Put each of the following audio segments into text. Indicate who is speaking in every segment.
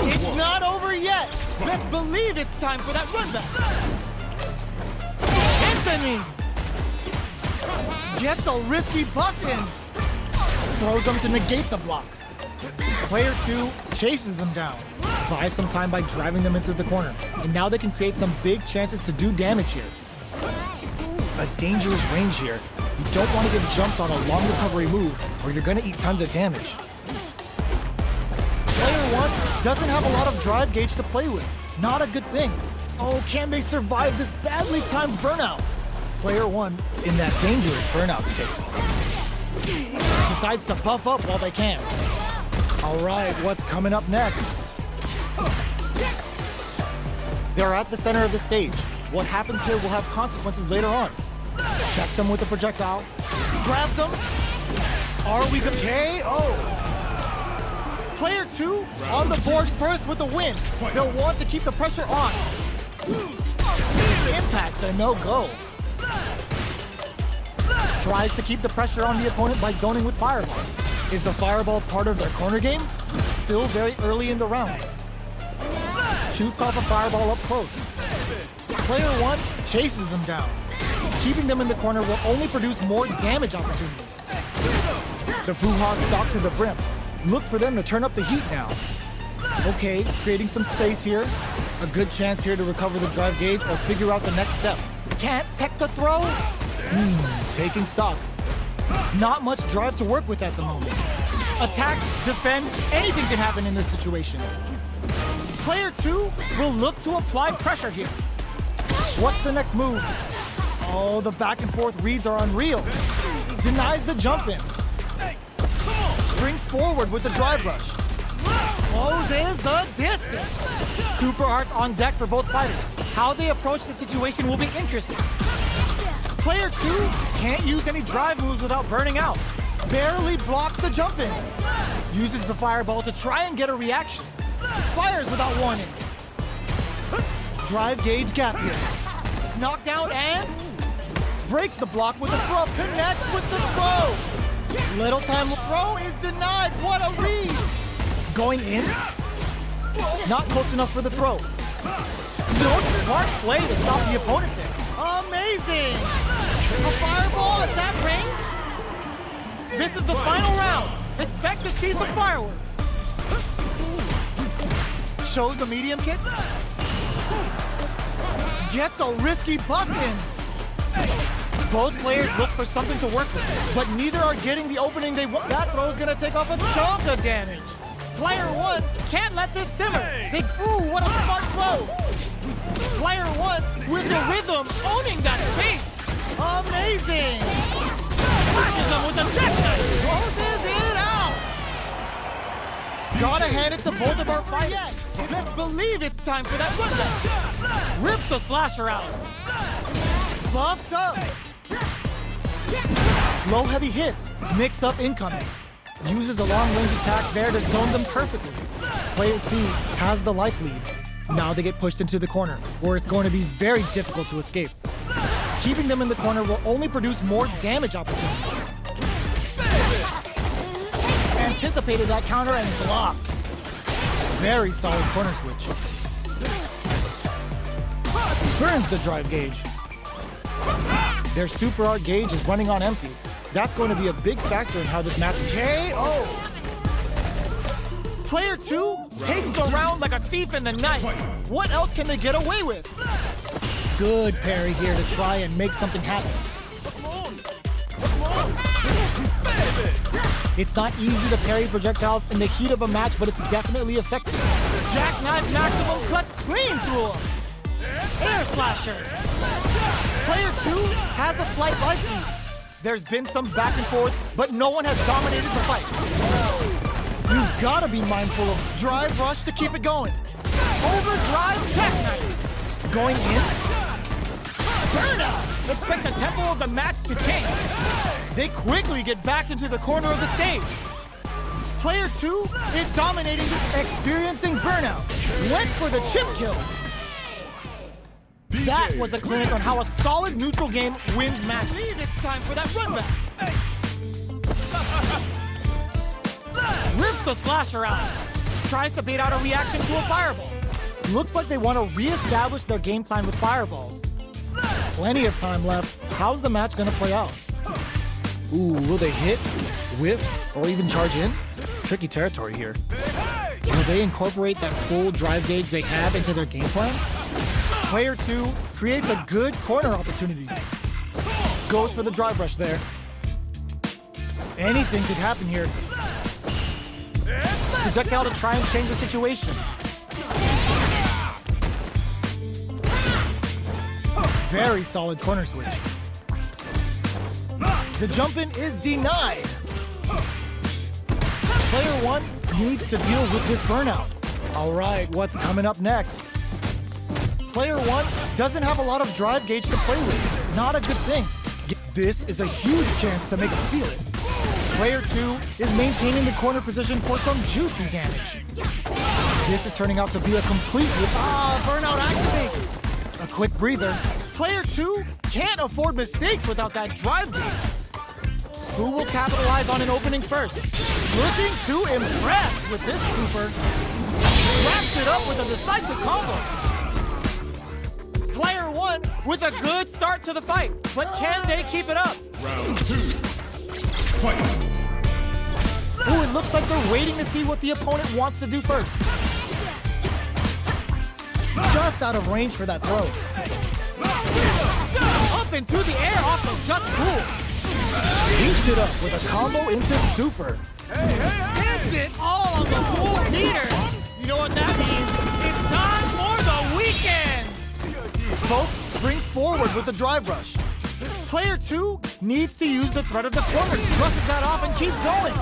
Speaker 1: It's not over yet. Best believe it's time for that run back. Anthony gets a risky buff in. Throws them to negate the block. Player 2 chases them down. Buys some time by driving them into the corner. And now they can create some big chances to do damage here. A dangerous range here. You don't want to get jumped on a long recovery move or you're going to eat tons of damage. Player 1 doesn't have a lot of drive gauge to play with. Not a good thing. Oh, can they survive this badly timed burnout? Player 1 in that dangerous burnout state. Decides to buff up while they can. All right, what's coming up next? They're at the center of the stage. What happens here will have consequences later on. Checks them with a projectile. Grabs them. Are we good? KO. Player 2 on the board first with a win. They'll want to keep the pressure on. Impact's a no-go. Tries to keep the pressure on the opponent by zoning with Fireball. Is the Fireball part of their corner game? Still very early in the round. Shoots off a Fireball up close. Player 1 chases them down. Keeping them in the corner will only produce more damage opportunities. The Fuha stalk to the brim. Look for them to turn up the heat now. Okay, creating some space here. A good chance here to recover the drive gauge or figure out the next step. Can't tech the throw? Taking stock. Not much drive to work with at the moment. Attack, defend, anything can happen in this situation. Player 2 will look to apply pressure here. What's the next move? Oh, the back and forth reads are unreal. Denies the jump in. Springs forward with the drive rush. Closes the distance. Super arts on deck for both fighters. How they approach the situation will be interesting. Player 2 can't use any drive moves without burning out. Barely blocks the jump in. Uses the Fireball to try and get a reaction. Fires without warning. Drive gauge gap here. Knockdown and breaks the block with the throw. Connects with the throw. Little time throw is denied. What a read. Going in. Not close enough for the throw. No smart play to stop the opponent there. Amazing. A Fireball at that range. This is the final round. Expect to see some fireworks. Shows the medium kick. Gets a risky buff in. Both players look for something to work with, but neither are getting the opening they want. That throw's gonna take off a chunk of damage. Player 1 can't let this simmer. Ooh, what a smart throw. Player 1 with the rhythm, owning that space. Amazing. Crashes him with the jackknife. Closes it out. Gotta hand it to both of our fighters. Best believe it's time for that run back. Rips the slasher out. Buffs up. Low heavy hits. Mix up incoming. Uses a long range attack there to zone them perfectly. Player 2 has the life lead. Now they get pushed into the corner, where it's going to be very difficult to escape. Keeping them in the corner will only produce more damage opportunities. Anticipated that counter and blocks. Very solid corner switch. Burns the drive gauge. Their super art gauge is running on empty. That's going to be a big factor in how this match is. KO! Player 2 takes the round like a thief in the night. What else can they get away with? Good parry here to try and make something happen. It's not easy to parry projectiles in the heat of a match, but it's definitely effective. Jackknife maximum cuts clean through him. Air slasher. Player 2 has a slight life lead. There's been some back and forth, but no one has dominated the fight. You've got to be mindful of drive rush to keep it going. Overdrive jackknife. Going in. Burnout. Expect the tempo of the match to change. They quickly get backed into the corner of the stage. Player 2 is dominating, experiencing burnout. Went for the chip kill. That was a clinic on how a solid neutral game wins matches. It's time for that run back. Rips the slasher out. tries to bait out a reaction to a fireball. Looks like they want to re-establish their game plan with fireballs. Plenty of time left. How's the match gonna play out? Ooh, will they hit, whiff, or even charge in? Tricky territory here. Will they incorporate that full drive gauge they have into their game plan? Player 2 creates a good corner opportunity. Goes for the drive rush there. Anything could happen here. Projectile to try and change the situation. Very solid corner switch. The jump in is denied. Player 1 needs to deal with this burnout. All right, what's coming up next? Player 1 doesn't have a lot of drive gauge to play with. Not a good thing. This is a huge chance to make it feel it. Player 2 is maintaining the corner position for some juicy damage. This is turning out to be a complete burnout activates. A quick breather. Player 2 can't afford mistakes without that drive gauge. Who will capitalize on an opening first? Looking to impress with this super. Wraps it up with a decisive combo. Player 1 with a good start to the fight, but can they keep it up?
Speaker 2: Round 2. Fight.
Speaker 1: Ooh, it looks like they're waiting to see what the opponent wants to do first. Just out of range for that throw. Up into the air off of just cool. Heats it up with a combo into super. Hits it all on the cool meter. You know what that means? It's time for the weekend. Both springs forward with the drive rush. Player 2 needs to use the threat of the corner. Brushes that off and keeps going.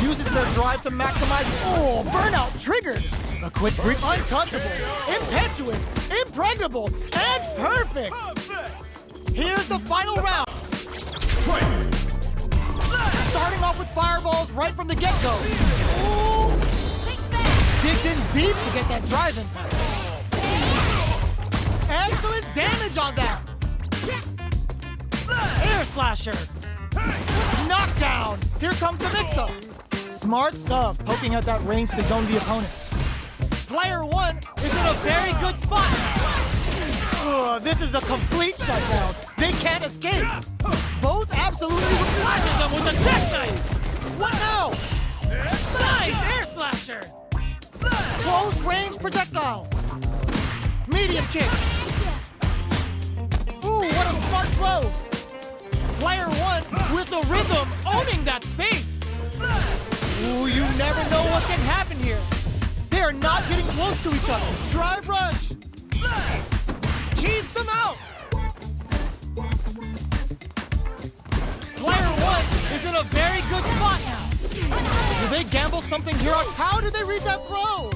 Speaker 1: Uses their drive to maximize. Oh, burnout triggered. A quick brief, untouchable, impetuous, impregnable, and perfect. Here's the final round. Starting off with fireballs right from the get-go. Digs in deep to get that drive impact. Excellent damage on that. Air slasher. Knockdown. Here comes the mix-up. Smart stuff, poking at that range to zone the opponent. Player 1 is in a very good spot. This is a complete shutdown. They can't escape. Both absolutely reprising them with a jackknife. What now? Nice air slasher. Close range projectile. Medium kick. Ooh, what a smart throw. Player 1 with the rhythm owning that space. Ooh, you never know what can happen here. They are not getting close to each other. Drive rush. Keeps them out. Player 1 is in a very good spot now. Do they gamble something here? How did they read that throw?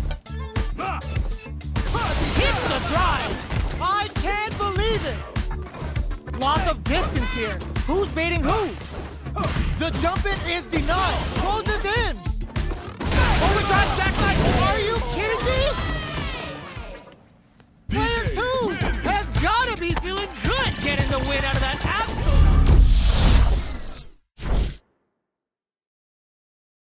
Speaker 1: Hits the drive. I can't believe it. Lots of distance here. Who's baiting who? The jump in is denied. Closes in. Overdrive jackknife. Are you kidding me?